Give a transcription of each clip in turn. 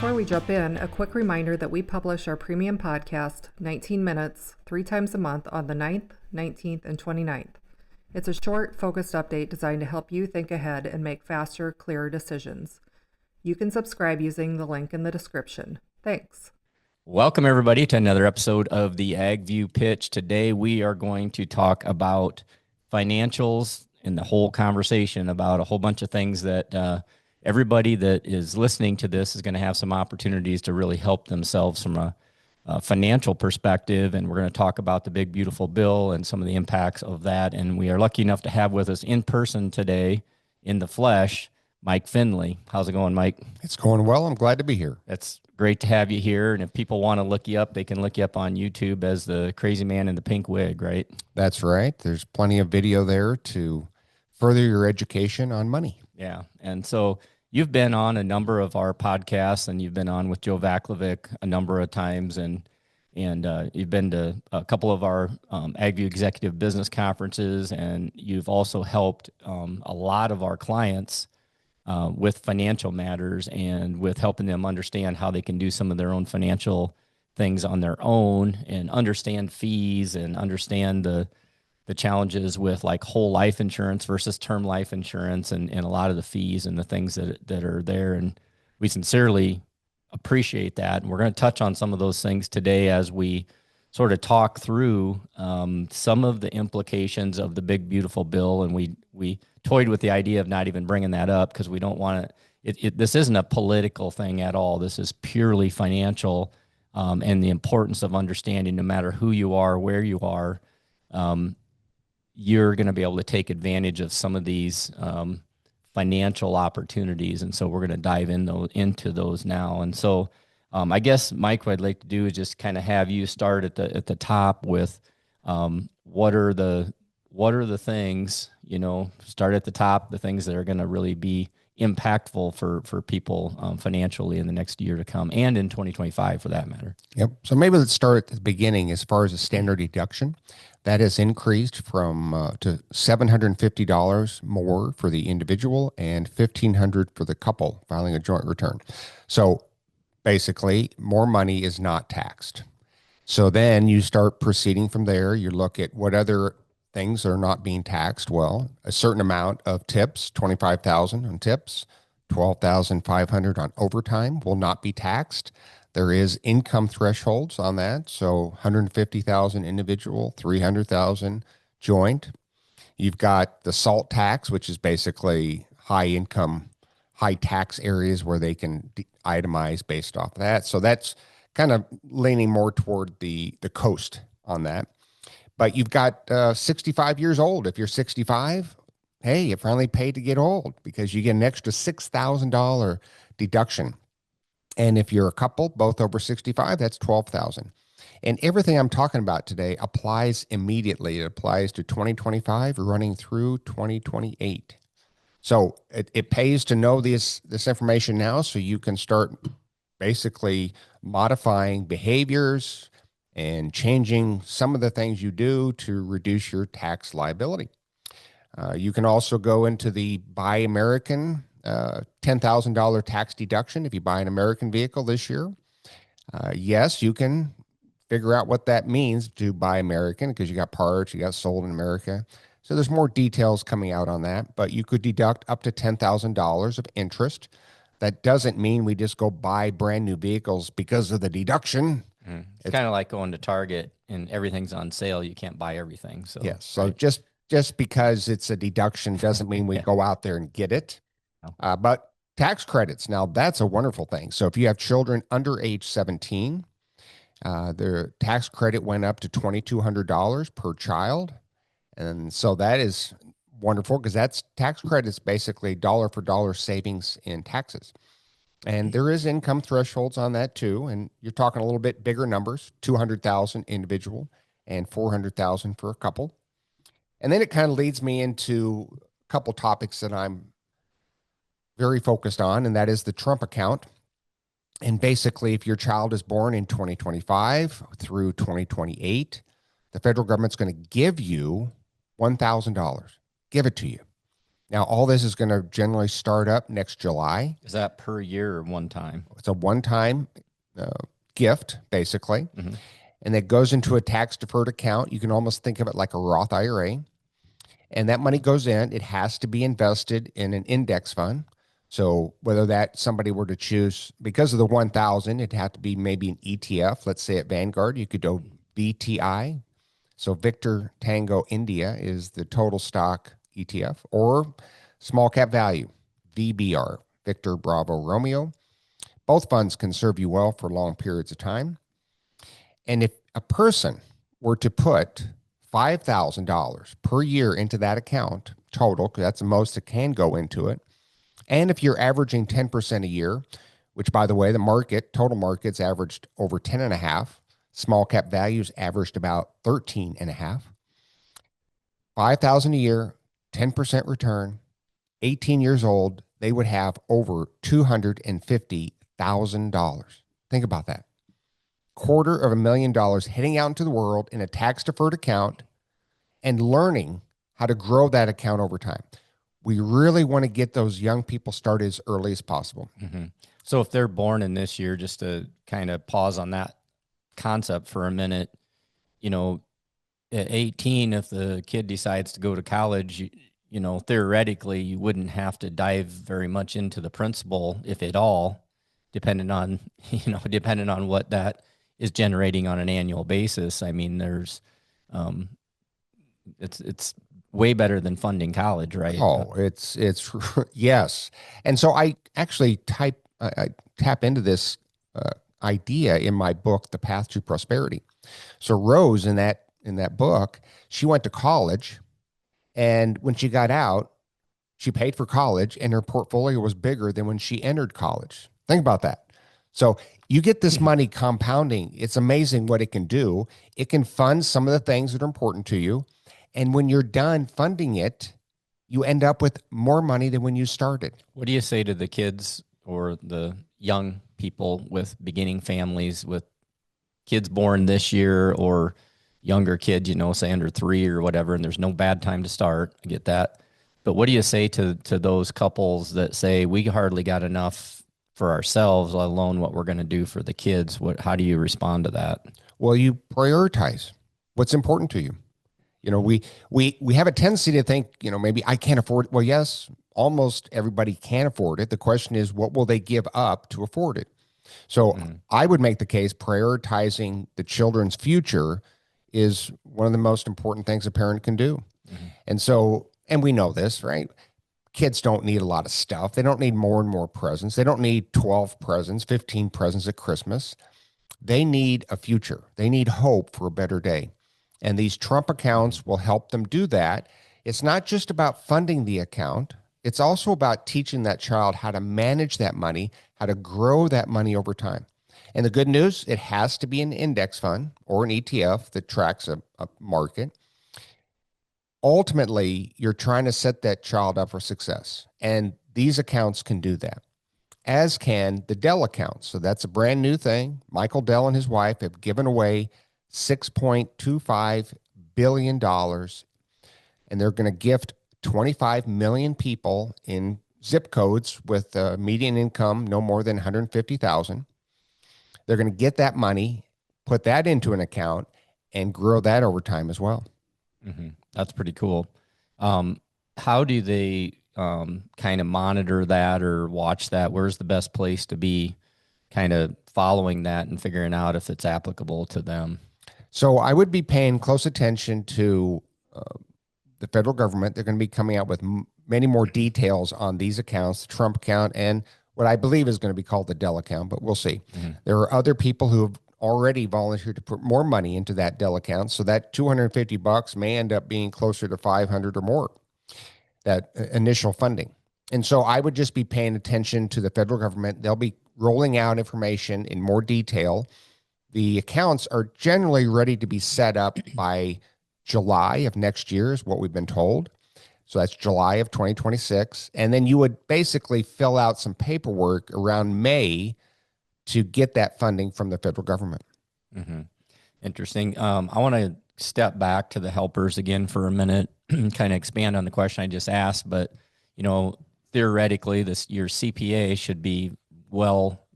Before we jump in, a quick reminder that we publish our premium podcast, 19 Minutes, 3 times a month on the 9th, 19th, and 29th. It's a short, focused update designed to help you think ahead and make faster, clearer decisions. You can subscribe using the link in the description. Thanks. Welcome, everybody, to another episode of the Ag View Pitch. Today, we are going to talk about financials and the whole conversation about a whole bunch of things that everybody that is listening to this is going to have some opportunities to really help themselves from a financial perspective. And we're going to talk about the big, beautiful bill and some of the impacts of that. And we are lucky enough to have with us in person today, in the flesh, Mike Finley. How's it going, Mike? It's going well. I'm glad to be here. That's great to have you here. And if people want to look you up, they can look you up on YouTube as the crazy man in the pink wig, right? That's right. There's plenty of video there to further your education on money. Yeah. And so you've been on a number of our podcasts, and you've been on with Joe Vaklovic a number of times, and you've been to a couple of our AgView Executive Business Conferences, and you've also helped a lot of our clients with financial matters and with helping them understand how they can do some of their own financial things on their own and understand fees and understand the challenges with like whole life insurance versus term life insurance and a lot of the fees and the things that are there. And we sincerely appreciate that. And we're going to touch on some of those things today as we sort of talk through some of the implications of the big, beautiful bill. And we toyed with the idea of not even bringing that up because we don't want to, this isn't a political thing at all. This is purely financial and the importance of understanding no matter who you are, where you are, you're going to be able to take advantage of some of these financial opportunities. And so we're going to dive into those now. And so I guess, Mike, what I'd like to do is just kind of have you start at the top with what are the things, start at the top, the things that are going to really be impactful for people financially in the next year to come and in 2025 for that matter. Yep. So maybe let's start at the beginning as far as the standard deduction. That has increased from to $750 more for the individual and $1,500 for the couple filing a joint return. So basically, more money is not taxed. So then you start proceeding from there. You look at what other things are not being taxed. Well, a certain amount of tips, $25,000 on tips, $12,500 on overtime will not be taxed. There is income thresholds on that. So $150,000 individual, $300,000 joint. You've got the SALT tax, which is basically high income, high tax areas where they can itemize based off of that. So that's kind of leaning more toward the coast on that. But you've got 65 years old. If you're 65, hey, you finally paid to get old because you get an extra $6,000 deduction. And if you're a couple, both over 65, that's $12,000. And everything I'm talking about today applies immediately. It applies to 2025 running through 2028. So it pays to know this information now so you can start basically modifying behaviors and changing some of the things you do to reduce your tax liability. You can also go into the Buy American $10,000 tax deduction if you buy an American vehicle this year. Yes, you can figure out what that means to buy American because you got parts, you got sold in America. So there's more details coming out on that, but you could deduct up to $10,000 of interest. That doesn't mean we just go buy brand new vehicles because of the deduction. It's kind of like going to Target and everything's on sale. You can't buy everything. So yes, so right. just because it's a deduction doesn't mean we go out there and get it. No. But tax credits, now that's a wonderful thing. So if you have children under age 17, their tax credit went up to $2,200 per child. And so that is wonderful because that's tax credits basically dollar for dollar savings in taxes. And there is income thresholds on that too. And you're talking a little bit bigger numbers, 200,000 individual and 400,000 for a couple. And then it kind of leads me into a couple topics that I'm very focused on, and that is the Trump account. And basically, if your child is born in 2025 through 2028, the federal government's going to give you $1,000, give it to you. Now, all this is going to generally start up next July. Is that per year or one time? It's a one-time uh, gift, basically, Mm-hmm. and it goes into a tax-deferred account. You can almost think of it like a Roth IRA. And that money goes in. It has to be invested in an index fund. So whether that somebody were to choose, because of the 1,000, it'd have to be maybe an ETF. Let's say at Vanguard, you could go VTI. So Victor Tango India is the total stock ETF, or small cap value, VBR, Victor Bravo Romeo. Both funds can serve you well for long periods of time. And if a person were to put $5,000 per year into that account total, because that's the most that can go into it, and if you're averaging 10% a year, which by the way, the market, total markets averaged over 10 and a half, small cap values averaged about 13 and a half, 5,000 a year, 10% return, 18 years old, they would have over $250,000. Think about that. $250,000 heading out into the world in a tax deferred account and learning how to grow that account over time. We really want to get those young people started as early as possible. Mm-hmm. So if they're born in this year, just to kind of pause on that concept for a minute, you know, at 18, if the kid decides to go to college, you know, theoretically, you wouldn't have to dive very much into the principal, if at all, depending on, depending on what that is generating on an annual basis. I mean, it's way better than funding college, right? Oh, it's yes. And so I actually I tap into this idea in my book, The Path to Prosperity. So Rose in that book, she went to college, and when she got out, she paid for college, and her portfolio was bigger than when she entered college. Think about that. So you get this money compounding. It's amazing what it can do. It can fund some of the things that are important to you. And when you're done funding it, you end up with more money than when you started. What do you say to the kids or the young people with beginning families, with kids born this year or younger kids, say under 3 or whatever, and there's no bad time to start? I get that. But what do you say to those couples that say we hardly got enough for ourselves, let alone what we're going to do for the kids? How do you respond to that? Well, you prioritize what's important to you. We have a tendency to think, maybe I can't afford it. Well, yes, almost everybody can afford it. The question is, what will they give up to afford it? So I would make the case prioritizing the children's future is one of the most important things a parent can do. And we know this, right? Kids don't need a lot of stuff. They don't need more and more presents. They don't need 12 presents, 15 presents at Christmas. They need a future. They need hope for a better day. And these Trump accounts will help them do that. It's not just about funding the account. It's also about teaching that child how to manage that money, how to grow that money over time. And the good news, it has to be an index fund or an ETF that tracks a market. Ultimately, you're trying to set that child up for success. And these accounts can do that, as can the Dell account. So that's a brand new thing. Michael Dell and his wife have given away $6.25 billion, and they're going to gift 25 million people in zip codes with a median income no more than 150,000. They're going to get that money, put that into an account, and grow that over time as well. Mm-hmm. That's pretty cool. How do they kind of monitor that or watch that? Where's the best place to be kind of following that and figuring out if it's applicable to them? So I would be paying close attention to the federal government. They're going to be coming out with many more details on these accounts, the Trump account, and what I believe is going to be called the Dell account, but we'll see. Mm-hmm. There are other people who have already volunteered to put more money into that Dell account, so that $250 may end up being closer to 500 or more, that initial funding. And so I would just be paying attention to the federal government. They'll be rolling out information in more detail. The accounts are generally ready to be set up by July of next year is what we've been told. So that's July of 2026. And then you would basically fill out some paperwork around May to get that funding from the federal government. Mm-hmm. Interesting. I want to step back to the helpers again for a minute, kind of expand on the question I just asked. But, theoretically your CPA should be well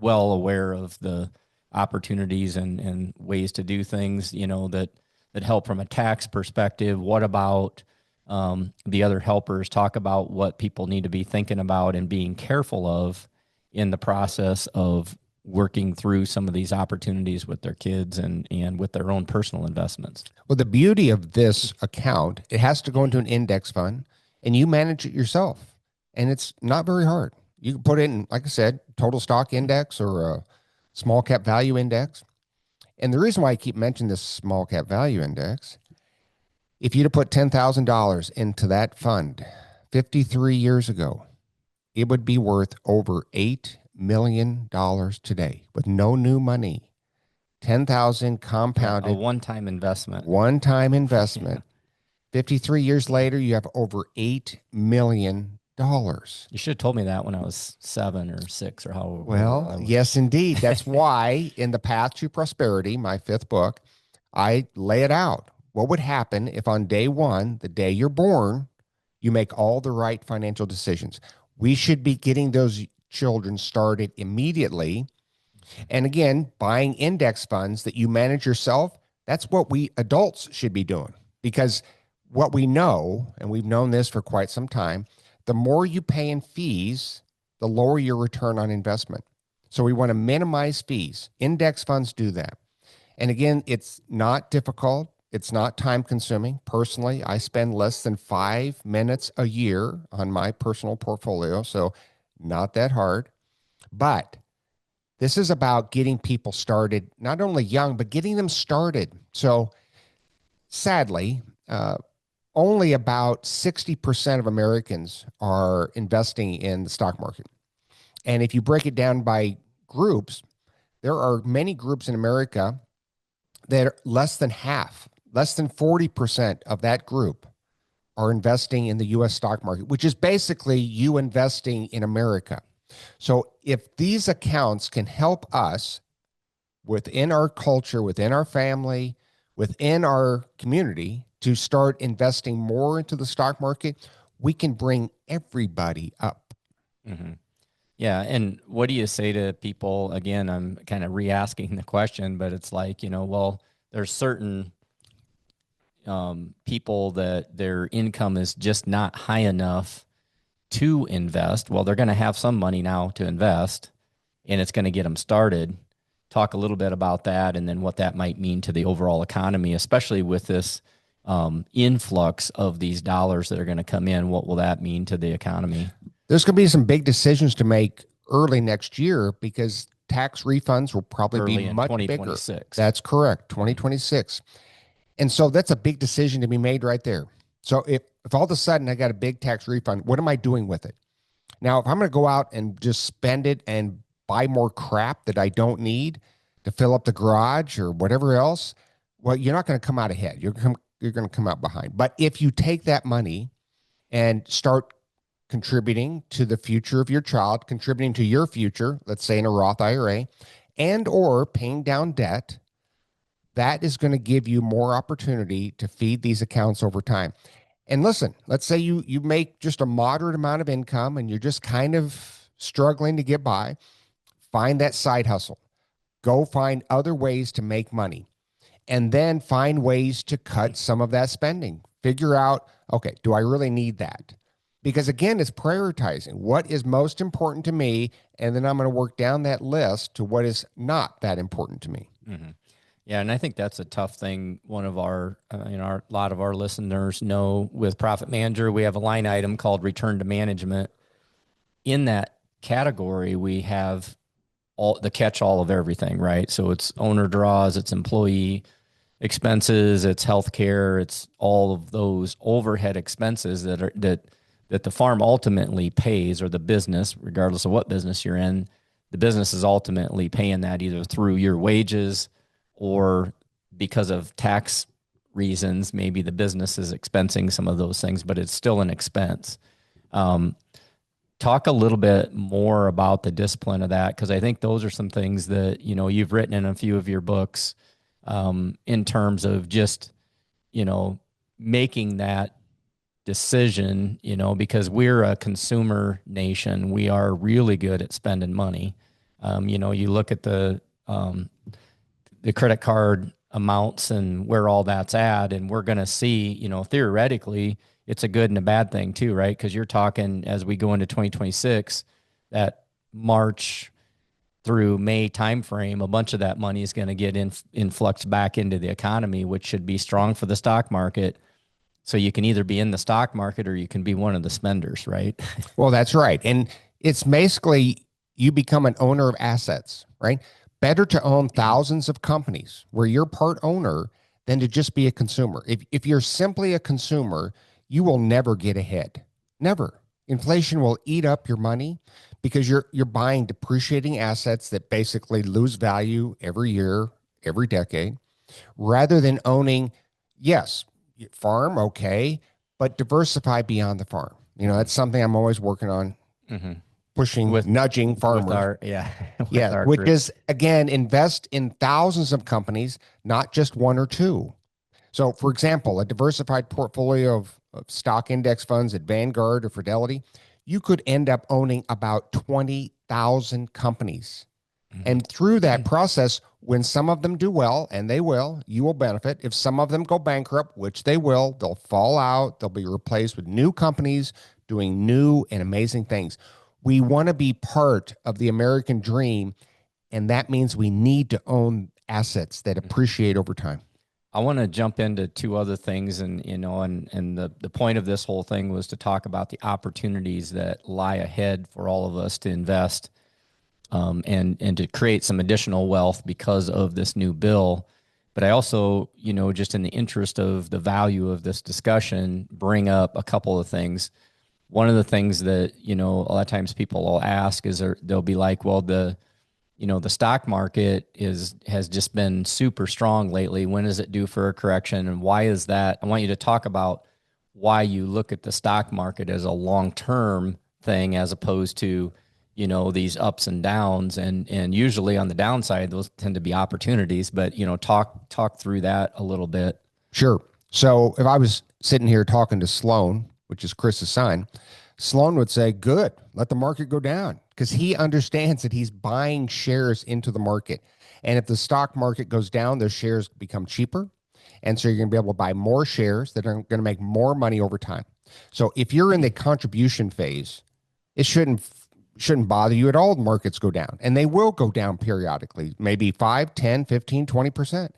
aware of the opportunities and ways to do things, that help from a tax perspective. What about the other helpers? Talk about what people need to be thinking about and being careful of in the process of working through some of these opportunities with their kids and with their own personal investments. Well, the beauty of this account, it has to go into an index fund and you manage it yourself. And it's not very hard. You can put it in, like I said, total stock index or a small cap value index. And the reason why I keep mentioning this small cap value index, if you'd have put $10,000 into that fund 53 years ago, it would be worth over $8 million today with no new money. 10,000 compounded. A one-time investment. One-time investment. 53 years later, you have over $8 million. You should have told me that when I was 7 or 6 or however. Well, yes, indeed. That's why in The Path to Prosperity, my 5th book, I lay it out. What would happen if on day one, the day you're born, you make all the right financial decisions? We should be getting those children started immediately. And again, buying index funds that you manage yourself, that's what we adults should be doing. Because what we know, and we've known this for quite some time, the more you pay in fees, the lower your return on investment. So we want to minimize fees. Index funds do that. And again, it's not difficult. It's not time consuming. Personally, I spend less than 5 minutes a year on my personal portfolio. So not that hard. But this is about getting people started, not only young, but getting them started. So sadly, only about 60% of Americans are investing in the stock market. And if you break it down by groups, there are many groups in America that are less than half, less than 40% of that group are investing in the U.S. stock market, which is basically you investing in America. So if these accounts can help us within our culture, within our family, within our community to start investing more into the stock market, we can bring everybody up. Mm-hmm. Yeah. And what do you say to people? Again, I'm kind of re-asking the question, but it's like, well, there's certain people that their income is just not high enough to invest. Well, they're going to have some money now to invest, and it's going to get them started. Talk a little bit about that and then what that might mean to the overall economy, especially with this influx of these dollars that are going to come in. What will that mean to the economy? There's going to be some big decisions to make early next year because tax refunds will probably be much bigger. That's correct, 2026. And so that's a big decision to be made right there. So if all of a sudden I got a big tax refund, what am I doing with it? Now, if I'm going to go out and just spend it and buy more crap that I don't need to fill up the garage or whatever else, well, you're not going to come out ahead. You're going to come out behind. But if you take that money and start contributing to the future of your child, contributing to your future, let's say in a Roth IRA, and or paying down debt, that is going to give you more opportunity to feed these accounts over time. And listen, let's say you make just a moderate amount of income and you're just kind of struggling to get by. Find that side hustle. Go find other ways to make money. And then find ways to cut some of that spending. Figure out, okay, do I really need that? Because again, it's prioritizing what is most important to me, and then I'm going to work down that list to what is not that important to me. Mm-hmm. Yeah, and I think that's a tough thing. One of our, a lot of our listeners know with Profit Manager, we have a line item called return to management. In that category, we have all the catch-all of everything, right? So it's owner draws, it's employee expenses, it's healthcare, it's all of those overhead expenses that the farm ultimately pays, or the business, regardless of what business you're in, the business is ultimately paying that either through your wages or because of tax reasons, maybe the business is expensing some of those things, but it's still an expense. Talk a little bit more about the discipline of that, because I think those are some things that, you've written in a few of your books in terms of just, making that decision, because we're a consumer nation. We are really good at spending money. You look at the credit card amounts and where all that's at, and we're going to see, theoretically, it's a good and a bad thing too, right? Because you're talking as we go into 2026, that March through May timeframe, a bunch of that money is going to get influxed back into the economy, which should be strong for the stock market. So you can either be in the stock market or you can be one of the spenders, right? Well, that's right. And it's basically you become an owner of assets, right? Better to own thousands of companies where you're part owner than to just be a consumer. If you're simply a consumer, you will never get ahead. Never. Inflation will eat up your money because you're buying depreciating assets that basically lose value every year, every decade, rather than owning, yes, farm, okay, but diversify beyond the farm. That's something I'm always working on, pushing, nudging farmers. With our which group. is, again, invest in thousands of companies, not just one or two. So, for example, a diversified portfolio of stock index funds at Vanguard or Fidelity, you could end up owning about 20,000 companies. And through that process, when some of them do well, and they will, you will benefit. If some of them go bankrupt, which they will, they'll fall out. They'll be replaced with new companies doing new and amazing things. We want to be part of the American dream, and that means we need to own assets that appreciate over time. I want to jump into two other things, and the point of this whole thing was to talk about the opportunities that lie ahead for all of us to invest, and to create some additional wealth because of this new bill. But I also, just in the interest of the value of this discussion, bring up a couple of things. One of the things that, a lot of times people will ask is, they'll be like, well, the stock market has just been super strong lately. When is it due for a correction? And why is that? I want you to talk about why you look at the stock market as a long-term thing as opposed to, these ups and downs. And usually on the downside, those tend to be opportunities, but, talk through that a little bit. Sure. So if I was sitting here talking to Sloan, which is Chris's son, Sloan would say, good, let the market go down, because he understands that he's buying shares into the market. And if the stock market goes down, those shares become cheaper. And so you're going to be able to buy more shares that are going to make more money over time. So if you're in the contribution phase, it shouldn't bother you at all. The markets go down, and they will go down periodically, maybe 5, 10, 15, 20%.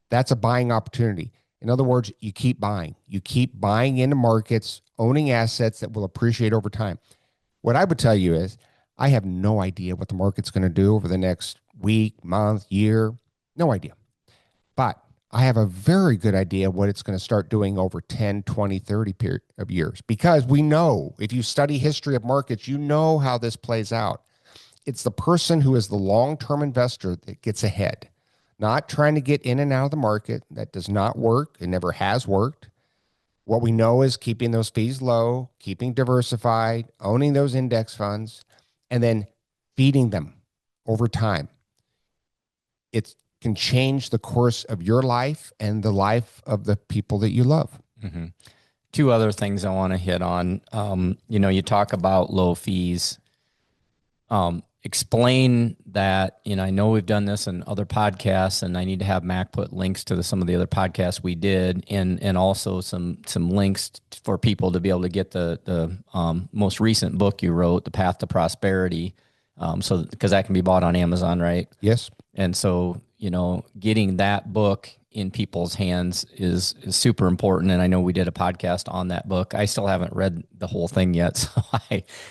That's a buying opportunity. In other words, you keep buying. You keep buying into markets, owning assets that will appreciate over time. What I would tell you is I have no idea what the market's going to do over the next week, month, year. No idea. But I have a very good idea what it's going to start doing over 10, 20, 30 period of years. Because we know, if you study history of markets, you know how this plays out. It's the person who is the long-term investor that gets ahead. Not trying to get in and out of the market. That does not work. It never has worked. What we know is keeping those fees low, keeping diversified, owning those index funds, and then feeding them over time. It can change the course of your life and the life of the people that you love. Mm-hmm. Two other things I want to hit on. You talk about low fees. Explain that, I know we've done this in other podcasts, and I need to have Mac put links to some of the other podcasts we did, and also some links for people to be able to get the most recent book you wrote, The Path to Prosperity. So because that can be bought on Amazon, right? Yes. And so, getting that book in people's hands is super important. And I know we did a podcast on that book. I still haven't read the whole thing yet, so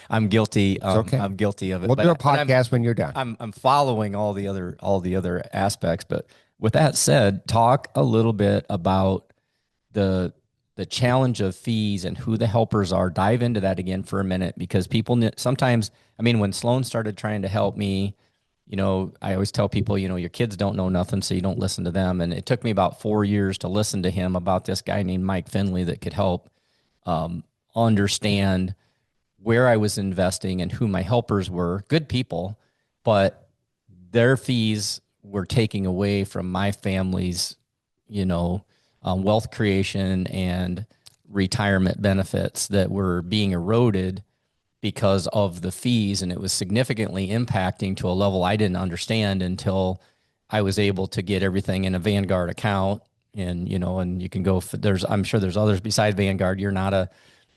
I'm guilty. Okay. I'm guilty of it. We'll do a podcast when you're done. I'm following all the other aspects. But with that said, talk a little bit about the challenge of fees and who the helpers are. Dive into that again for a minute, because people sometimes, when Sloan started trying to help me, I always tell people, your kids don't know nothing, so you don't listen to them. And it took me about 4 years to listen to him about this guy named Mike Finley that could help understand where I was investing and who my helpers were. Good people, but their fees were taking away from my family's, wealth creation and retirement benefits that were being eroded because of the fees, and it was significantly impacting to a level I didn't understand until I was able to get everything in a Vanguard account. And and you can go. I'm sure there's others besides Vanguard. You're not a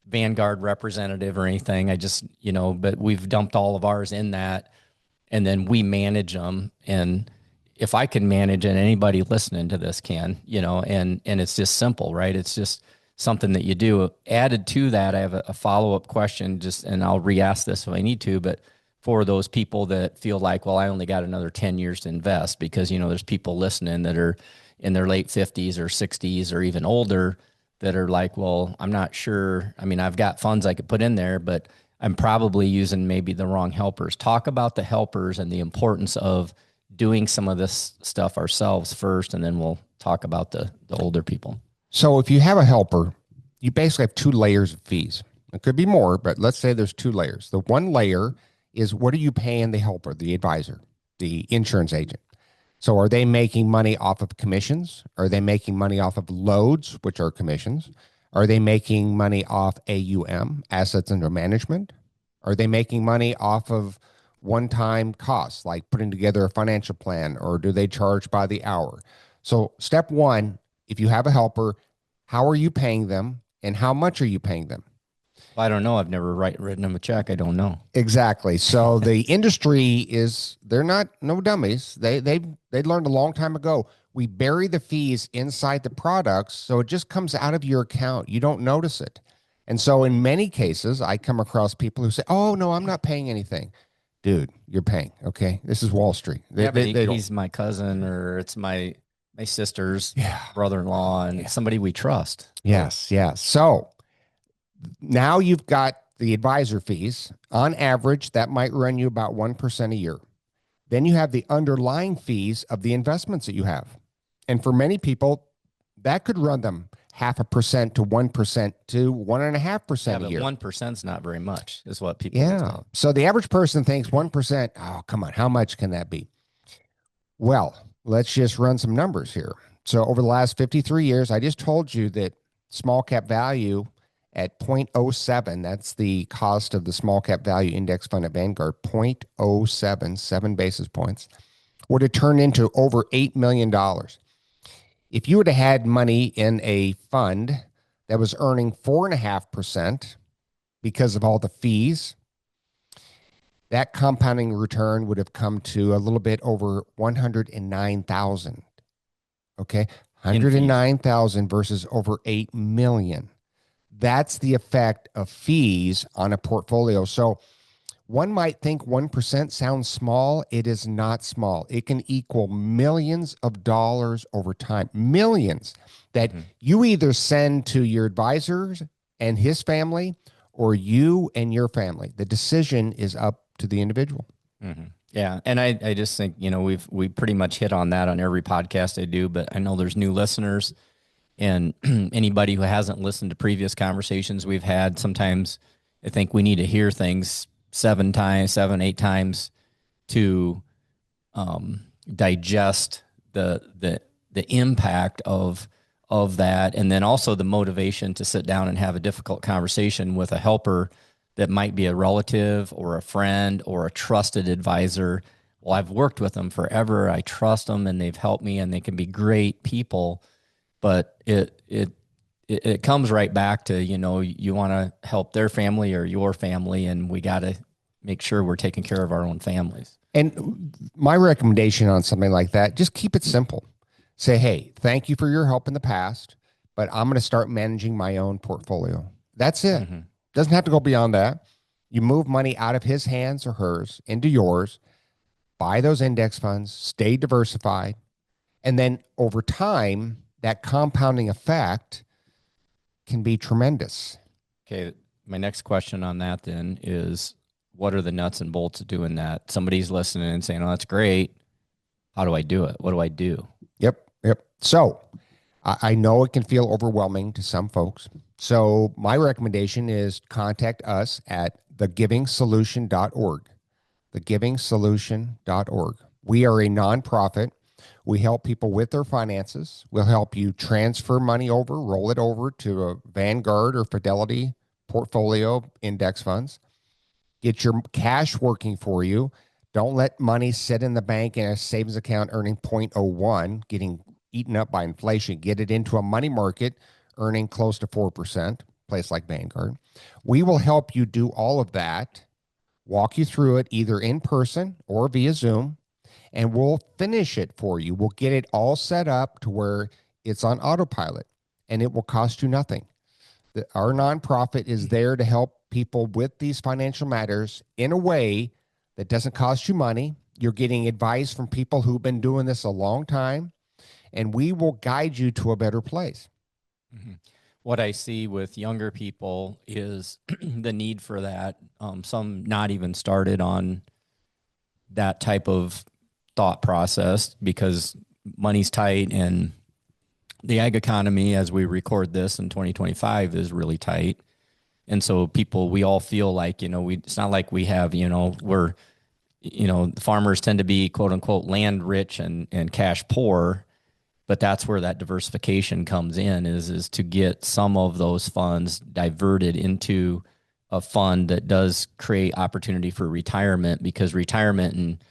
Vanguard representative or anything. I just but we've dumped all of ours in that, and then we manage them. And if I can manage it, anybody listening to this can, and it's just simple, right? It's just something that you do. Added to that, I have a follow-up question, and I'll re-ask this if I need to, but for those people that feel like, well, I only got another 10 years to invest, because, there's people listening that are in their late 50s or 60s or even older that are like, well, I'm not sure. I mean, I've got funds I could put in there, but I'm probably using maybe the wrong helpers. Talk about the helpers and the importance of doing some of this stuff ourselves first, and then we'll talk about the older people. So if you have a helper, you basically have two layers of fees. It could be more, but let's say there's two layers. The one layer is, what are you paying the helper, the advisor, the insurance agent? So are they making money off of commissions? Are they making money off of loads, which are commissions? Are they making money off AUM, assets under management? Are they making money off of one-time costs, like putting together a financial plan, or do they charge by the hour? So step one, if you have a helper, how are you paying them and how much are you paying them? I don't know. I've never written them a check. I don't know. Exactly. So the industry they're not no dummies. They learned a long time ago. We bury the fees inside the products, so it just comes out of your account. You don't notice it. And so in many cases, I come across people who say, "Oh, no, I'm not paying anything." Dude, you're paying. Okay. This is Wall Street. He's my cousin, or it's my sister's brother-in-law, and it's somebody we trust. Yes. Yes. So now you've got the advisor fees. On average, that might run you about 1% a year. Then you have the underlying fees of the investments that you have. And for many people, that could run them 0.5% to 1% to 1.5% a year. 1% is not very much, is what people Yeah. So the average person thinks 1%, oh, come on, how much can that be? Well, let's just run some numbers here. So over the last 53 years, I just told you that small cap value at 0.07, that's the cost of the small cap value index fund at Vanguard, 0.07, 7 basis points, would have turned into over $8 million. If you would have had money in a fund that was earning 4.5% because of all the fees, that compounding return would have come to a little bit over 109,000. Okay, 109,000 versus over 8 million. That's the effect of fees on a portfolio. So one might think 1% sounds small. It is not small. It can equal millions of dollars over time, millions that you either send to your advisors and his family, or you and your family. The decision is up to the individual. Mm-hmm. Yeah. And I just think, we pretty much hit on that on every podcast I do, but I know there's new listeners, and anybody who hasn't listened to previous conversations we've had. Sometimes I think we need to hear things 7, 8 times to digest the impact of that, and then also the motivation to sit down and have a difficult conversation with a helper that might be a relative or a friend or a trusted advisor. Well, I've worked with them forever. I trust them, and they've helped me, and they can be great people. But it comes right back to, you want to help their family or your family, and we got to make sure we're taking care of our own families. And my recommendation on something like that, just keep it simple. Say, hey, thank you for your help in the past, but I'm going to start managing my own portfolio. That's it. Mm-hmm. Doesn't have to go beyond that. You move money out of his hands or hers into yours, buy those index funds, stay diversified, and then over time, that compounding effect can be tremendous. Okay. My next question on that then is, what are the nuts and bolts of doing that? Somebody's listening and saying, oh, that's great. How do I do it? What do I do? Yep. So I know it can feel overwhelming to some folks. So my recommendation is contact us at thegivingsolution.org. Thegivingsolution.org. We are a nonprofit. We help people with their finances. We'll help you transfer money over, roll it over to a Vanguard or Fidelity portfolio index funds. Get your cash working for you. Don't let money sit in the bank in a savings account earning 0.01, getting eaten up by inflation. Get it into a money market earning close to 4%, place like Vanguard. We will help you do all of that, walk you through it either in person or via Zoom, and we'll finish it for you. We'll get it all set up to where it's on autopilot, and it will cost you nothing. Our nonprofit is there to help people with these financial matters in a way that doesn't cost you money. You're getting advice from people who've been doing this a long time, and we will guide you to a better place. Mm-hmm. What I see with younger people is the need for that. Some not even started on that type of thought process because money's tight, and the ag economy, as we record this in 2025, is really tight. And so we all feel like, it's not like we have, farmers tend to be quote unquote land rich and cash poor, but that's where that diversification comes in is to get some of those funds diverted into a fund that does create opportunity for retirement, because retirement and,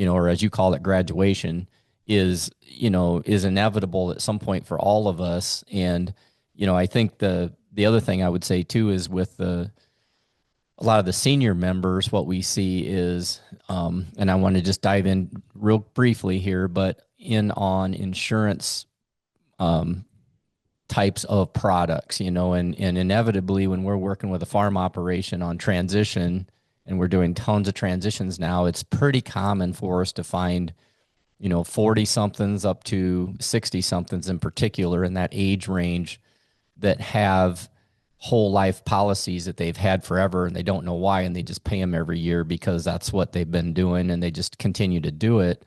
or as you call it, graduation is inevitable at some point for all of us. And, I think the other thing I would say too is with a lot of the senior members, what we see is, and I want to just dive in real briefly here, but on insurance types of products, and inevitably when we're working with a farm operation on transition, and we're doing tons of transitions now, it's pretty common for us to find 40 somethings up to 60 somethings in particular in that age range that have whole life policies that they've had forever, and they don't know why, and they just pay them every year because that's what they've been doing, and they just continue to do it.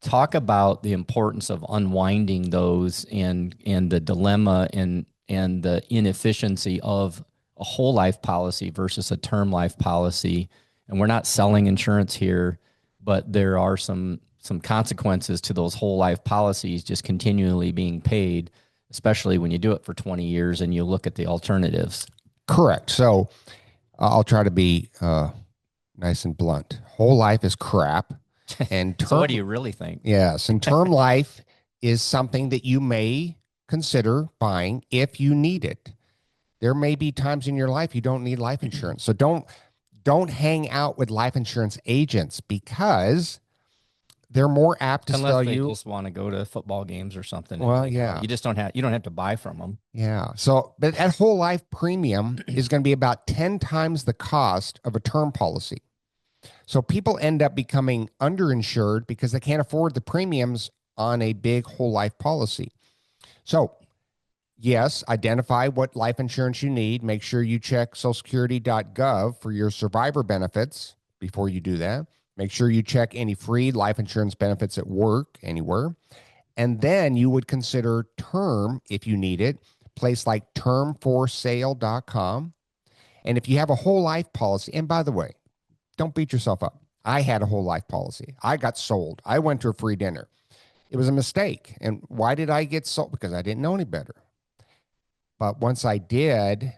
Talk about the importance of unwinding those and the dilemma and the inefficiency of a whole life policy versus a term life policy. And we're not selling insurance here, but there are some consequences to those whole life policies just continually being paid, especially when you do it for 20 years and you look at the alternatives. Correct. So I'll try to be nice and blunt. Whole life is crap. And So what do you really think? Yes. And term life is something that you may consider buying if you need it. There may be times in your life you don't need life insurance. So don't hang out with life insurance agents because they're more apt to sell Unless they you. just want to go to football games or something. Well, yeah. You don't have to buy from them. Yeah. So, but that whole life premium is going to be about 10 times the cost of a term policy. So people end up becoming underinsured because they can't afford the premiums on a big whole life policy. So yes, identify what life insurance you need. Make sure you check socialsecurity.gov for your survivor benefits before you do that. Make sure you check any free life insurance benefits at work anywhere. And then you would consider term if you need it, place like termforsale.com. And if you have a whole life policy, and by the way, don't beat yourself up. I had a whole life policy. I got sold. I went to a free dinner. It was a mistake. And why did I get sold? Because I didn't know any better. But once I did,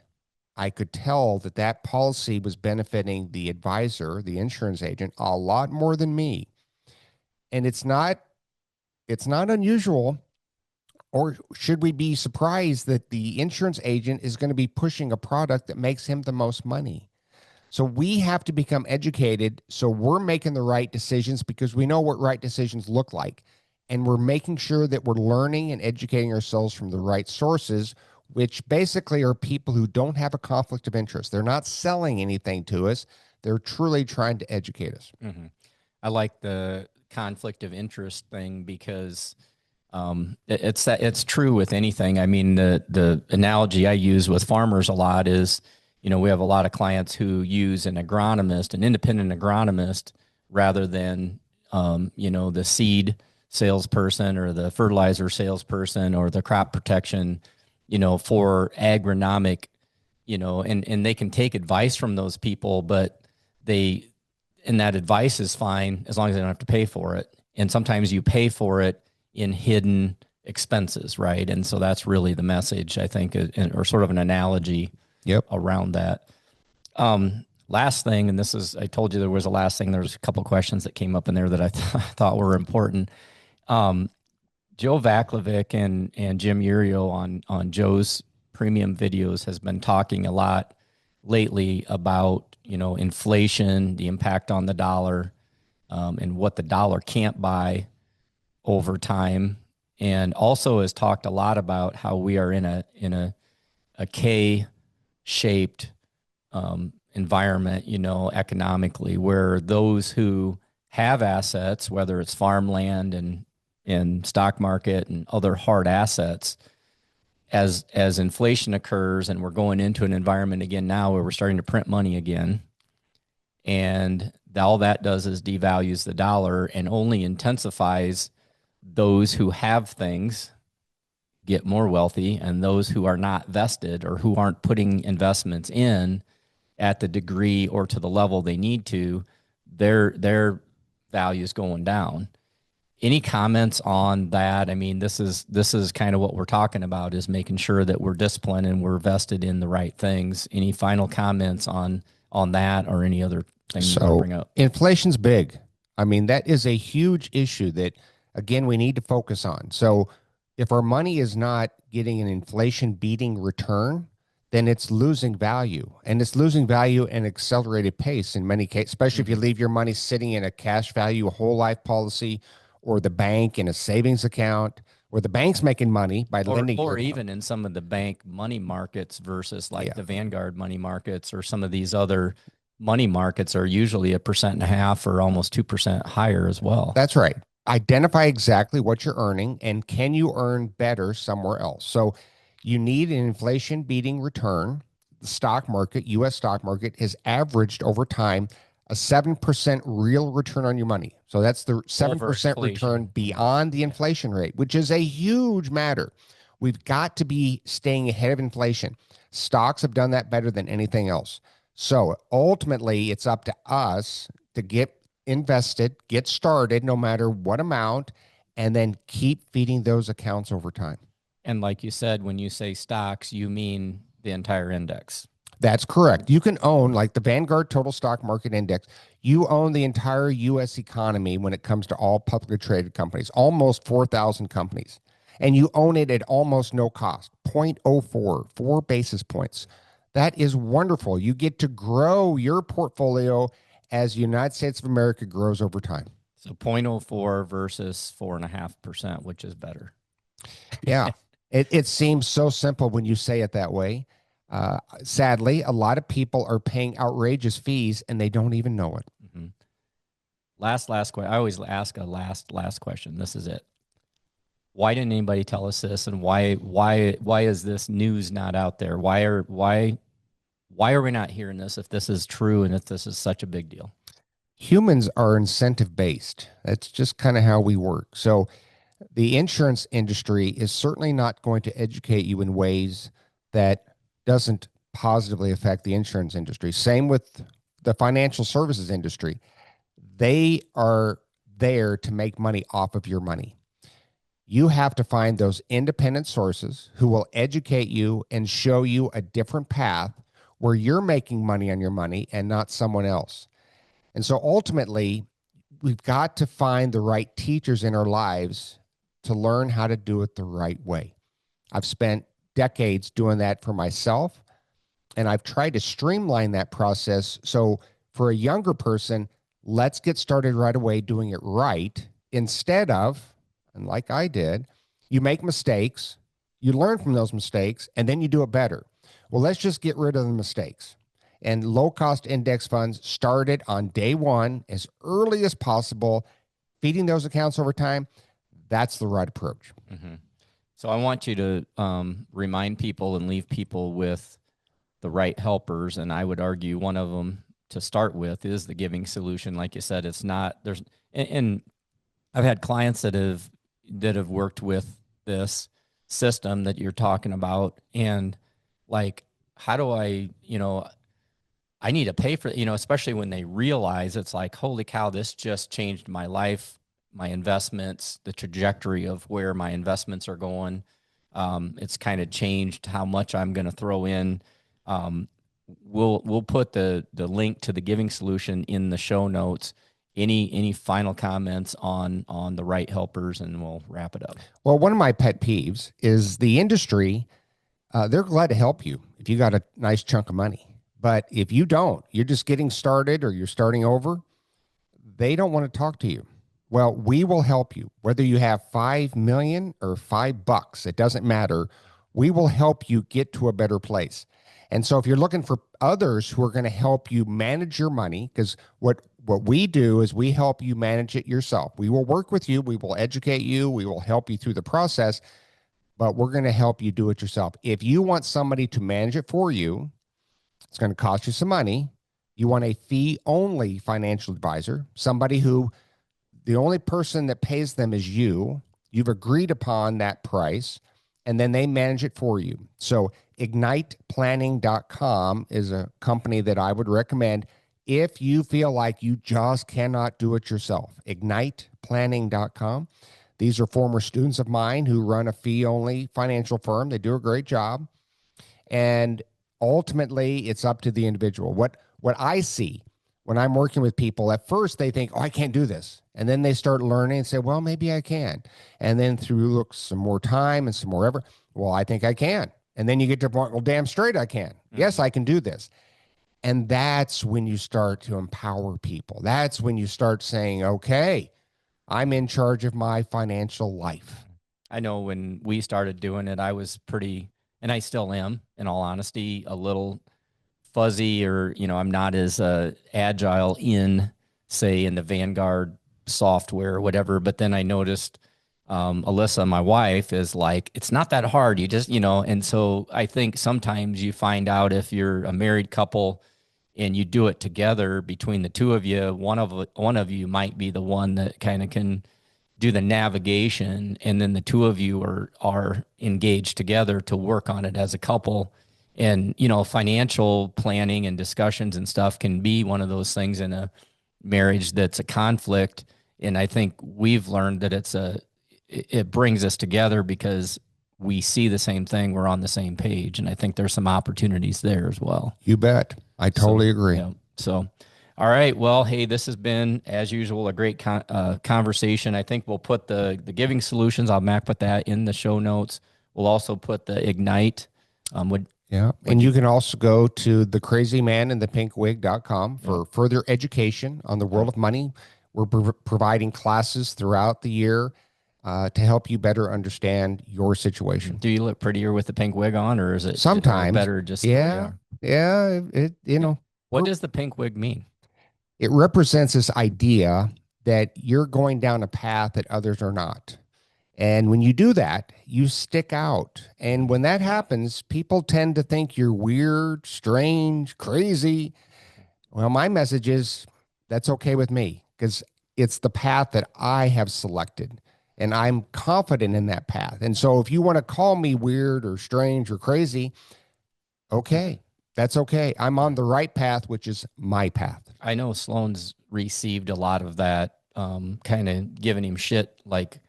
I could tell that that policy was benefiting the advisor, the insurance agent, a lot more than me. And it's not unusual, or should we be surprised that the insurance agent is going to be pushing a product that makes him the most money? So we have to become educated so we're making the right decisions because we know what right decisions look like. And we're making sure that we're learning and educating ourselves from the right sources, which basically are people who don't have a conflict of interest. They're not selling anything to us. They're truly trying to educate us. Mm-hmm. I like the conflict of interest thing because it's true with anything. I mean, the analogy I use with farmers a lot is, we have a lot of clients who use an independent agronomist, rather than, the seed salesperson or the fertilizer salesperson or the crop protection, for agronomic, and they can take advice from those people, but and that advice is fine as long as they don't have to pay for it. And sometimes you pay for it in hidden expenses, right? And so that's really the message, I think, or sort of an analogy around that. Last thing, and this is, I told you there was a last thing. There was a couple questions that came up in there that I thought were important. Joe Vaklovic and Jim Uriel on Joe's premium videos has been talking a lot lately about, inflation, the impact on the dollar, and what the dollar can't buy over time, and also has talked a lot about how we are in a K-shaped environment, economically, where those who have assets, whether it's farmland and stock market and other hard assets, as inflation occurs, and we're going into an environment again now where we're starting to print money again, and all that does is devalues the dollar and only intensifies those who have things get more wealthy, and those who are not vested or who aren't putting investments in at the degree or to the level they need to, their value is going down. Any comments on that? I mean, this is kind of what we're talking about, is making sure that we're disciplined and we're vested in the right things. Any final comments on that, or any other thing you want to bring up? Inflation's big. I mean, that is a huge issue that, again, we need to focus on. So if our money is not getting an inflation beating return, then it's losing value, and it's losing value at an accelerated pace in many cases, especially if you leave your money sitting in a cash value, a whole life policy, or the bank in a savings account, where the bank's making money by lending. Or even in some of the bank money markets versus the Vanguard money markets, or some of these other money markets are usually 1.5% or almost 2% higher as well. That's right. Identify exactly what you're earning, and can you earn better somewhere else? So you need an inflation beating return. The stock market, U.S. stock market, has averaged over time a 7% real return on your money. So that's the 7% return beyond the inflation rate, which is a huge matter. We've got to be staying ahead of inflation. Stocks have done that better than anything else. So ultimately, it's up to us to get invested, get started, no matter what amount, and then keep feeding those accounts over time. And like you said, when you say stocks, you mean the entire index. That's correct. You can own, like the Vanguard Total Stock Market Index, you own the entire U.S. economy when it comes to all publicly traded companies, almost 4,000 companies. And you own it at almost no cost, 0.04, 4 basis points. That is wonderful. You get to grow your portfolio as the United States of America grows over time. So 0.04 versus 4.5%, which is better. Yeah. It seems so simple when you say it that way. Sadly, a lot of people are paying outrageous fees and they don't even know it. Mm-hmm. Last question. I always ask a last question. This is it. Why didn't anybody tell us this? And why is this news not out there? Why are we not hearing this if this is true and if this is such a big deal? Humans are incentive based. That's just kind of how we work. So the insurance industry is certainly not going to educate you in ways that doesn't positively affect the insurance industry. Same with the financial services industry. They are there to make money off of your money. You have to find those independent sources who will educate you and show you a different path where you're making money on your money and not someone else. And so ultimately, we've got to find the right teachers in our lives to learn how to do it the right way. I've spent decades doing that for myself, and I've tried to streamline that process. So for a younger person, let's get started right away doing it right, instead of, and like I did, you make mistakes, you learn from those mistakes, and then you do it better. Well, let's just get rid of the mistakes. And low-cost index funds started on day one as early as possible, feeding those accounts over time. That's the right approach. Mm-hmm. So I want you to remind people and leave people with the right helpers. And I would argue one of them to start with is the giving solution. Like you said, it's not, and I've had clients that have worked with this system that you're talking about. And like, how do I need to pay for, especially when they realize it's like, holy cow, this just changed my life. my investments, the trajectory of where my investments are going. It's kind of changed how much I'm going to throw in. We'll put the link to the giving solution in the show notes. Any final comments on the right helpers, and we'll wrap it up. Well, one of my pet peeves is the industry. They're glad to help you if you got a nice chunk of money. But if you don't, you're just getting started or you're starting over, they don't want to talk to you. Well, we will help you. Whether you have 5 million or $5, it doesn't matter. We will help you get to a better place. And so if you're looking for others who are going to help you manage your money, because what we do is we help you manage it yourself. We will work with you. We will educate you. We will help you through the process, but we're going to help you do it yourself. If you want somebody to manage it for you, it's going to cost you some money. You want a fee-only financial advisor, somebody who the only person that pays them is you. You've agreed upon that price, and then they manage it for you. So igniteplanning.com is a company that I would recommend if you feel like you just cannot do it yourself. Igniteplanning.com. These are former students of mine who run a fee-only financial firm. They do a great job. And ultimately, it's up to the individual. What I see when I'm working with people, at first they think, oh, I can't do this. And then they start learning and say, well, maybe I can. And then through some more time and some more effort, well, I think I can. And then you get to the point, well, damn straight I can. Mm-hmm. Yes, I can do this. And that's when you start to empower people. That's when you start saying, okay, I'm in charge of my financial life. I know when we started doing it, I was pretty, and I still am, in all honesty, a little fuzzy, or, I'm not as agile in the Vanguard software or whatever. But then I noticed Alyssa, my wife, is like, it's not that hard. You just, and so I think sometimes you find out if you're a married couple and you do it together between the two of you, one of you might be the one that kind of can do the navigation, and then the two of you are engaged together to work on it as a couple. And, financial planning and discussions and stuff can be one of those things in a marriage that's a conflict. And I think we've learned that it brings us together because we see the same thing. We're on the same page. And I think there's some opportunities there as well. You bet. I totally agree. Yeah. So, all right. Well, hey, this has been, as usual, a great conversation. I think we'll put the giving solutions, I'll put that in the show notes. We'll also put the Ignite. And you can also go to thecrazymandinthepinkwig.com for further education on the world of money. We're providing classes throughout the year to help you better understand your situation. Do you look prettier with the pink wig on, or is it sometimes better just? Yeah. What does the pink wig mean? It represents this idea that you're going down a path that others are not. And when you do that, you stick out. And when that happens, people tend to think you're weird, strange, crazy. Well, my message is that's okay with me, because it's the path that I have selected, and I'm confident in that path. And so if you want to call me weird or strange or crazy, okay, that's okay. I'm on the right path, which is my path. I know Sloan's received a lot of that, kind of giving him shit, like,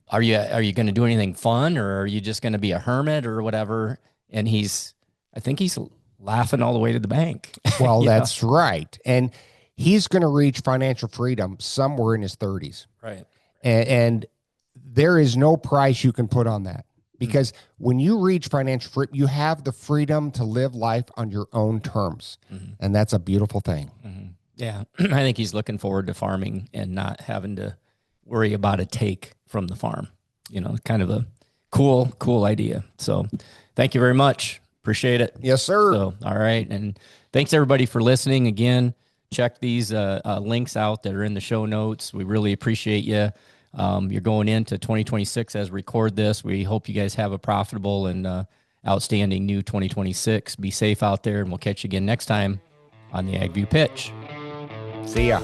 are you going to do anything fun, or are you just going to be a hermit or whatever? And I think he's laughing all the way to the bank. Well, that's right. And he's going to reach financial freedom somewhere in his 30s. Right. And there is no price you can put on that, because when you reach financial freedom, you have the freedom to live life on your own terms. Mm-hmm. And that's a beautiful thing. Mm-hmm. Yeah. I think he's looking forward to farming and not having to worry about a take from the farm. Kind of a cool idea. So thank you very much. Appreciate it. Yes, sir. So, all right. And thanks everybody for listening. Again, check these links out that are in the show notes. We really appreciate you. You're going into 2026 as we record this. We hope you guys have a profitable and outstanding new 2026. Be safe out there, and we'll catch you again next time on the AgView Pitch. See ya.